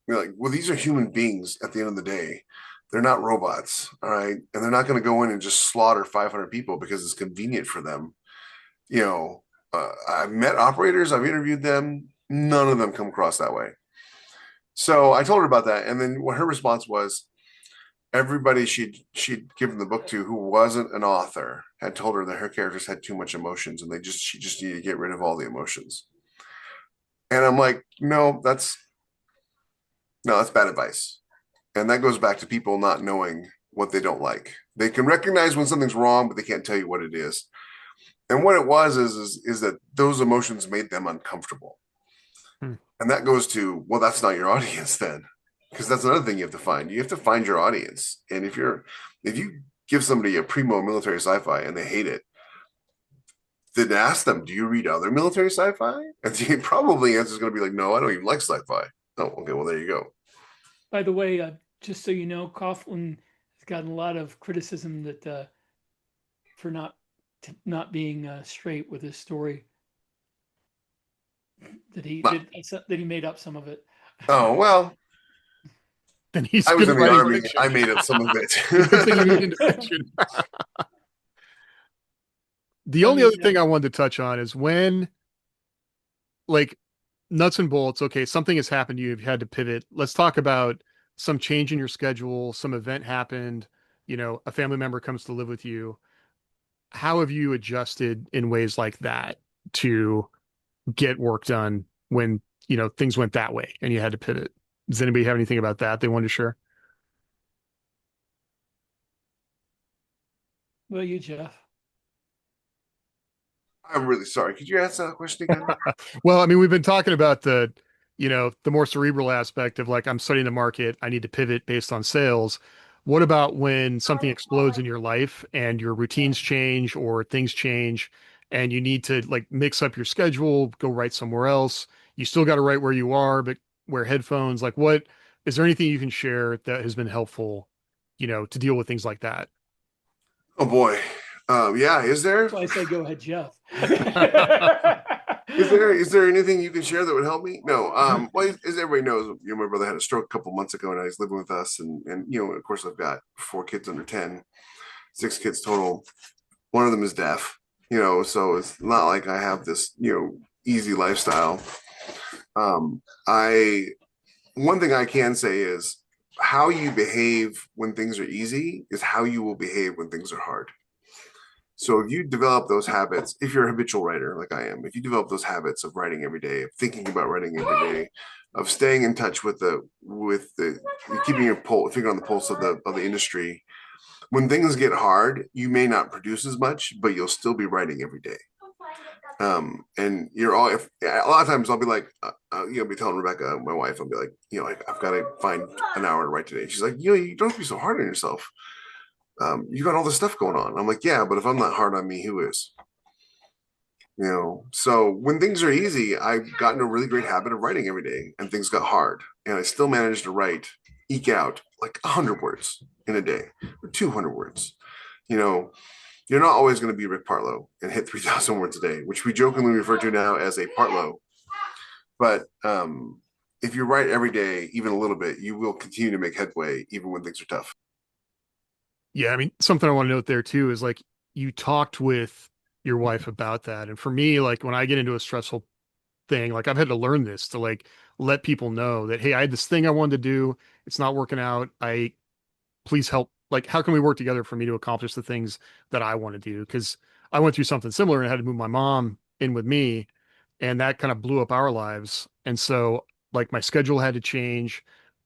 well, these are human beings at the end of the day. They're not robots, all right? And they're not going to go in and just slaughter 500 people because it's convenient for them. I've met operators, I've interviewed them. None of them come across that way. So I told her about that. And then what her response was, everybody she'd given the book to who wasn't an author had told her that her characters had too much emotions and she just needed to get rid of all the emotions. And I'm like, no, that's bad advice. And that goes back to people not knowing what they don't like. They can recognize when something's wrong, but they can't tell you what it is. And what it was is that those emotions made them uncomfortable. And that goes to, well, that's not your audience then. Because that's another thing you have to find. You have to find your audience. And if you give somebody a primo military sci-fi and they hate it, then ask them, do you read other military sci-fi? And the probably answer is going to be like, no, I don't even like sci-fi. Oh, okay, well, there you go. By the way, just so you know, Coughlin has gotten a lot of criticism that for not being straight with his story. That he made up some of it. Oh, well. And he's I was in the writing Army. fiction. I made up some of it. The only other thing I wanted to touch on is when, like, nuts and bolts, okay, something has happened to you, you've had to pivot. Let's talk about some change in your schedule, some event happened, a family member comes to live with you. How have you adjusted in ways like that to get work done when, things went that way and you had to pivot? Does anybody have anything about that they wanted to share? Well, you, Jeff. I'm really sorry. Could you answer that question again? Well, I mean, we've been talking about the more cerebral aspect of, like, I'm studying the market, I need to pivot based on sales. What about when something explodes in your life and your routines change or things change and you need to, like, mix up your schedule, go write somewhere else? You still got to write where you are, but wear headphones. Like, what is there anything you can share that has been helpful, to deal with things like that? Oh boy. Yeah, is there? That's why I say go ahead, Jeff. Is there anything you can share that would help me? No. Well, as everybody knows, my brother had a stroke a couple months ago and he's living with us. And of course, I've got 4 kids under 10, 6 kids total. One of them is deaf, so it's not like I have this, easy lifestyle. I one thing I can say is how you behave when things are easy is how you will behave when things are hard. So if you develop those habits, if you're a habitual writer like I am, if you develop those habits of writing every day, of thinking about writing every day, of staying in touch with the keeping your finger on the pulse of the industry, when things get hard, you may not produce as much, but you'll still be writing every day. And you're all if a lot of times I'll be like, be telling Rebecca, my wife, I'll be like, I've got to find an hour to write today. She's like, you don't have to be so hard on yourself. You got all this stuff going on. I'm like, yeah, but if I'm not hard on me, who is? So when things are easy, I've gotten a really great habit of writing every day, and things got hard, and I still managed to eke out like 100 words in a day or 200 words. You're not always going to be Rick Partlow and hit 3,000 words a day, which we jokingly refer to now as a Partlow. But if you write every day, even a little bit, you will continue to make headway even when things are tough. Yeah, I mean, something I want to note there too is like you talked with your wife about that. And for me, like when I get into a stressful thing, like I've had to learn this to like let people know that, hey, I had this thing I wanted to do. It's not working out. Please help. Like, how can we work together for me to accomplish the things that I want to do? Because I went through something similar and I had to move my mom in with me, and that kind of blew up our lives. And so, like, my schedule had to change.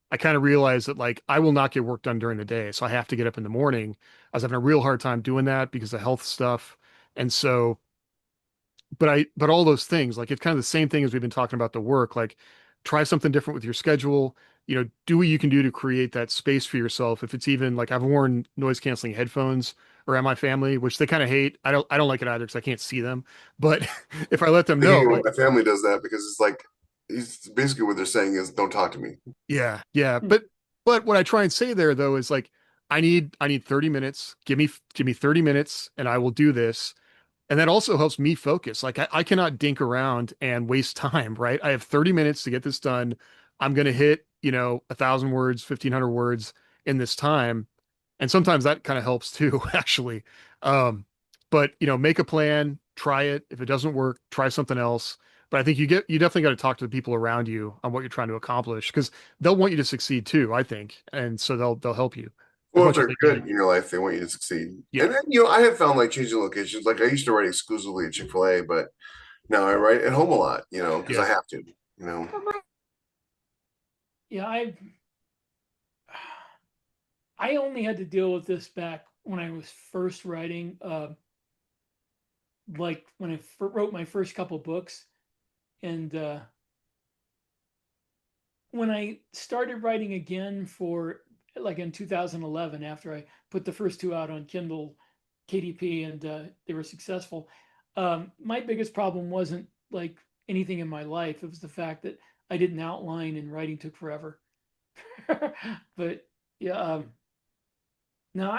I kind of realized that like I will not get work done during the day, so I have to get up in the morning. I was having a real hard time doing that because of health stuff, and so, but all those things, like it's kind of the same thing as we've been talking about the work. Like, try something different with your schedule. Do what you can do to create that space for yourself. If it's even like I've worn noise canceling headphones around my family, which they kind of hate. I don't like it either because I can't see them. But if I let them know, like, My family does that because it's basically what they're saying is don't talk to me. yeah, yeah. But what I try and say there though is like I need 30 minutes. Give me 30 minutes and I will do this. And that also helps me focus. Like I cannot dink around and waste time, right? I have 30 minutes to get this done. I'm gonna hit, 1,000 words, 1,500 words in this time. And sometimes that kind of helps too, actually. But make a plan, try it. If it doesn't work, try something else. But I think you definitely got to talk to the people around you on what you're trying to accomplish because they'll want you to succeed too, I think. And so they'll help you as Well, if much as they're they good can. in your life, they want you to succeed. Yeah. And then, I have found like changing locations. Like I used to write exclusively at Chick-fil-A, but now I write at home a lot, because Yeah. I have to, you know. Yeah, I only had to deal with this back when I was first writing, like when I wrote my first couple books, and when I started writing again for like in 2011 after I put the first two out on Kindle KDP and they were successful. My biggest problem wasn't like anything in my life. It was the fact that I didn't outline and writing took forever. But yeah, no,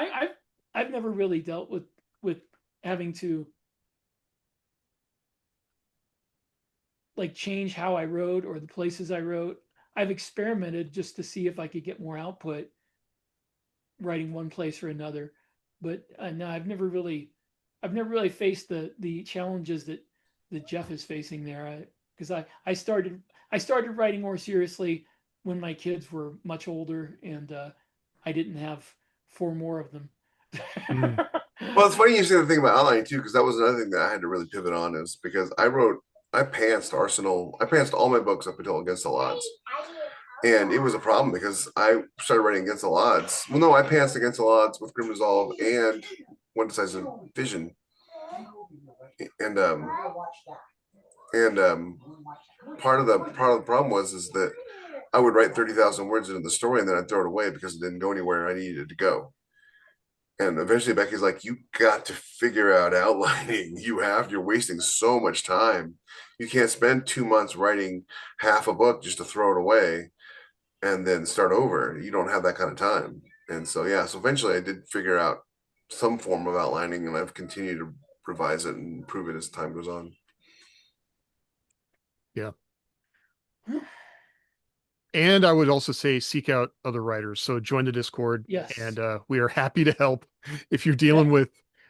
I've never really dealt with having to like change how I wrote or the places I wrote. I've experimented just to see if I could get more output writing one place or another. But no, I've never really faced the challenges that Jeff is facing there. Because I started writing more seriously when my kids were much older and I didn't have four more of them. Mm. Well, it's funny you say the thing about outlining too, because that was another thing that I had to really pivot on is because I pantsed all my books up until Against All Odds. And it was a problem because I started writing Against All Odds. Well, no, I pantsed Against All Odds with Grim Resolve and One Decisive Vision. And part of the problem is that I would write 30,000 words into the story and then I'd throw it away because it didn't go anywhere I needed it to go. And eventually Becky's like, you got to figure out outlining. You're wasting so much time. You can't spend 2 months writing half a book just to throw it away and then start over. You don't have that kind of time. And so, so eventually I did figure out some form of outlining and I've continued to revise it and improve it as time goes on. Yeah. And I would also say seek out other writers. So join the Discord. Yes. And we are happy to help if you're Yeah.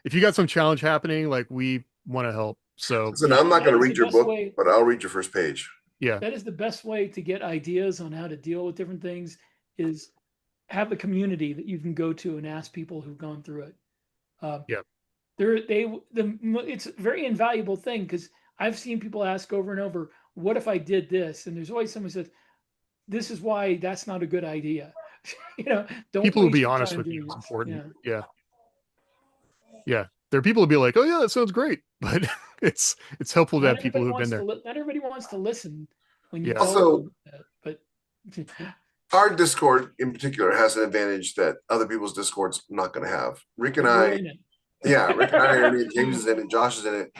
if you got some challenge happening, like we want to help. So Listen, I'm not going to That is read the your best book, way. but I'll read your first page. yeah, That is the best way to get ideas on how to deal with different things, is have a community that you can go to and ask people who've gone through it. yeah. It's a very invaluable thing, because I've seen people ask over and over, what if I did this? And there's always someone who says, this is why that's not a good idea. Don't People will waste be your honest time with you doing is this. important. Yeah. Yeah. Yeah. There are people who be like, oh yeah, that sounds great. But it's helpful to have people who've been there. Not everybody wants to listen when you Yeah. tell Also, them that, but our Discord in particular has an advantage that other people's Discord's not going to have. Rick and you're I, in it. yeah, Rick and I are in it. James is in it. Josh is in it.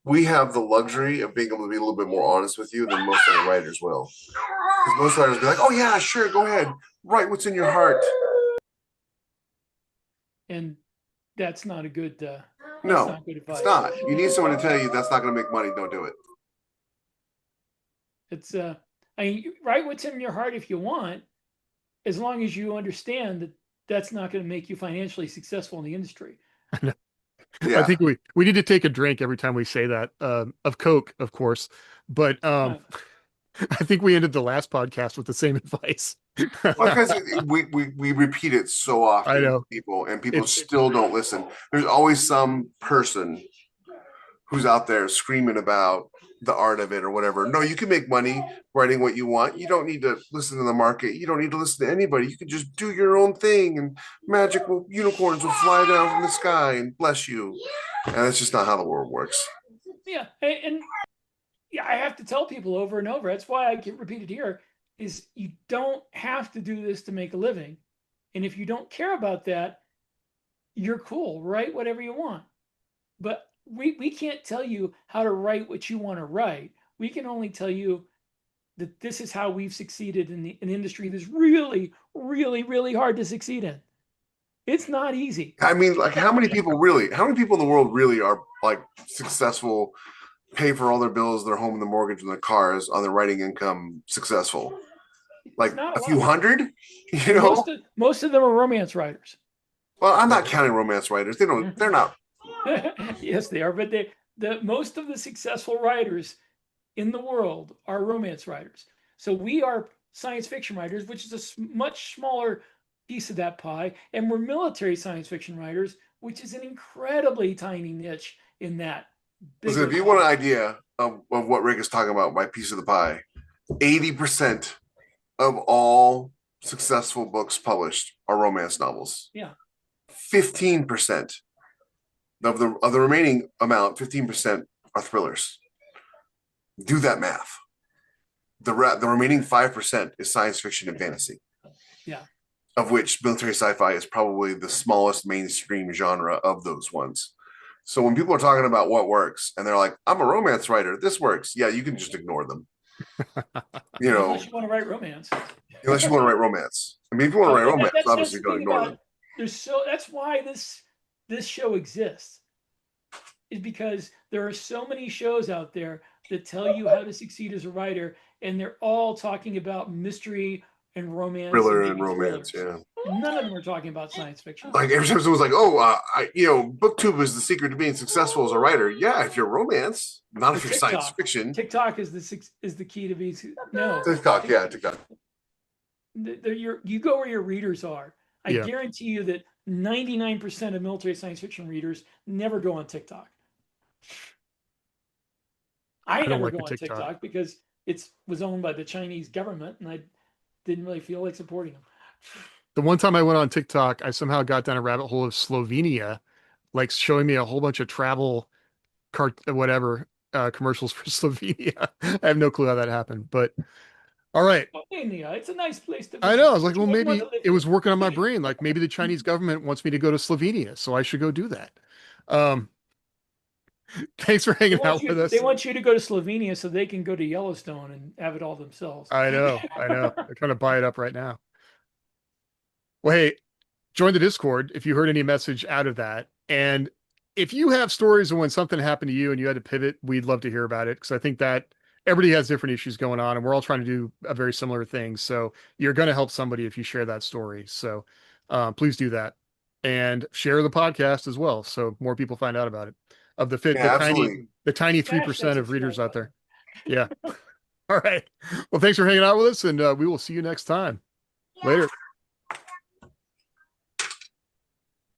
We have the luxury of being able to be a little bit more honest with you than most other writers will. Because most writers will be like, oh yeah, sure, go ahead. Write what's in your heart. And that's not a good No, not good advice. it's not. You need someone to tell you that's not going to make money. Don't do it. It's I mean, write what's in your heart if you want, as long as you understand that that's not going to make you financially successful in the industry. I Yeah. think we need to take a drink every time we say that, of Coke, of course. But I think we ended the last podcast with the same advice. Well, because we repeat it so often I know. to people, and people It's- still don't listen. There's always some person who's out there screaming about the art of it or whatever. No, you can make money writing what you want. You don't need to listen to the market. You don't need to listen to anybody. You can just do your own thing, and unicorns will fly down from the sky and bless you. And that's just not how the world works. Yeah, and yeah, I have to tell people over and over. That's why I get repeated here, is you don't have to do this to make a living. And if you don't care about that, you're cool. Write whatever you want. But we can't tell you how to write what you want to write. We can only tell you that this is how we've succeeded in an industry that's really, really, really hard to succeed in. It's not easy. I mean, like, how many people in the world really are like successful, pay for all their bills, their home, their mortgage, and their cars on their writing income successful? Like not a a few lot. hundred, you know? Most of them are romance writers. Well, I'm not counting romance writers. They're not. Yes, they are. But most of the successful writers in the world are romance writers. So we are science fiction writers, which is a much smaller piece of that pie. And we're military science fiction writers, which is an incredibly tiny niche in that. Listen, if you want an idea of what Rick is talking about by piece of the pie, 80% of all successful books published are romance novels. Yeah. 15% of the remaining amount, 15% are thrillers. Do that math. The remaining 5% is science fiction and fantasy. Yeah. Of which military sci-fi is probably the smallest mainstream genre of those ones. So when people are talking about what works and they're like, I'm a romance writer, this works. Yeah, you can just ignore them. Unless you want to write romance. Unless you want to write romance. I mean, if you want to write romance, obviously don't ignore them. That's why this show exists. Is because there are so many shows out there that tell you how to succeed as a writer, and they're all talking about mystery and romance. Thriller and romance, yeah. None of them are talking about science fiction. Like every time someone's like, "Oh, BookTube is the secret to being successful as a writer." Yeah, if you're romance, not if you're science fiction. TikTok is the key to being TikTok. You go where your readers are. I Yeah. guarantee you that 99% of military science fiction readers never go on TikTok. I never like go on TikTok because it was owned by the Chinese government, and I didn't really feel like supporting them. The one time I went on TikTok, I somehow got down a rabbit hole of Slovenia, like showing me a whole bunch of travel commercials for Slovenia. I have no clue how that happened, but all right. Slovenia, it's a nice place to visit. I know. I was like, well, maybe it was working on my brain. Like maybe the Chinese government wants me to go to Slovenia, so I should go do that. Thanks for hanging out with us. They want you to go to Slovenia so they can go to Yellowstone and have it all themselves. I know. They're trying to buy it up right now. Well, hey, join the Discord if you heard any message out of that. And if you have stories of when something happened to you and you had to pivot, we'd love to hear about it, because I think that everybody has different issues going on and we're all trying to do a very similar thing. So you're going to help somebody if you share that story. So please do that and share the podcast as well, so more people find out about it. of the fit, Yeah, absolutely. the tiny Smash that 3% of readers subscribe out there. button. Yeah. All right. Well, thanks for hanging out with us, and we will see you next time. Later.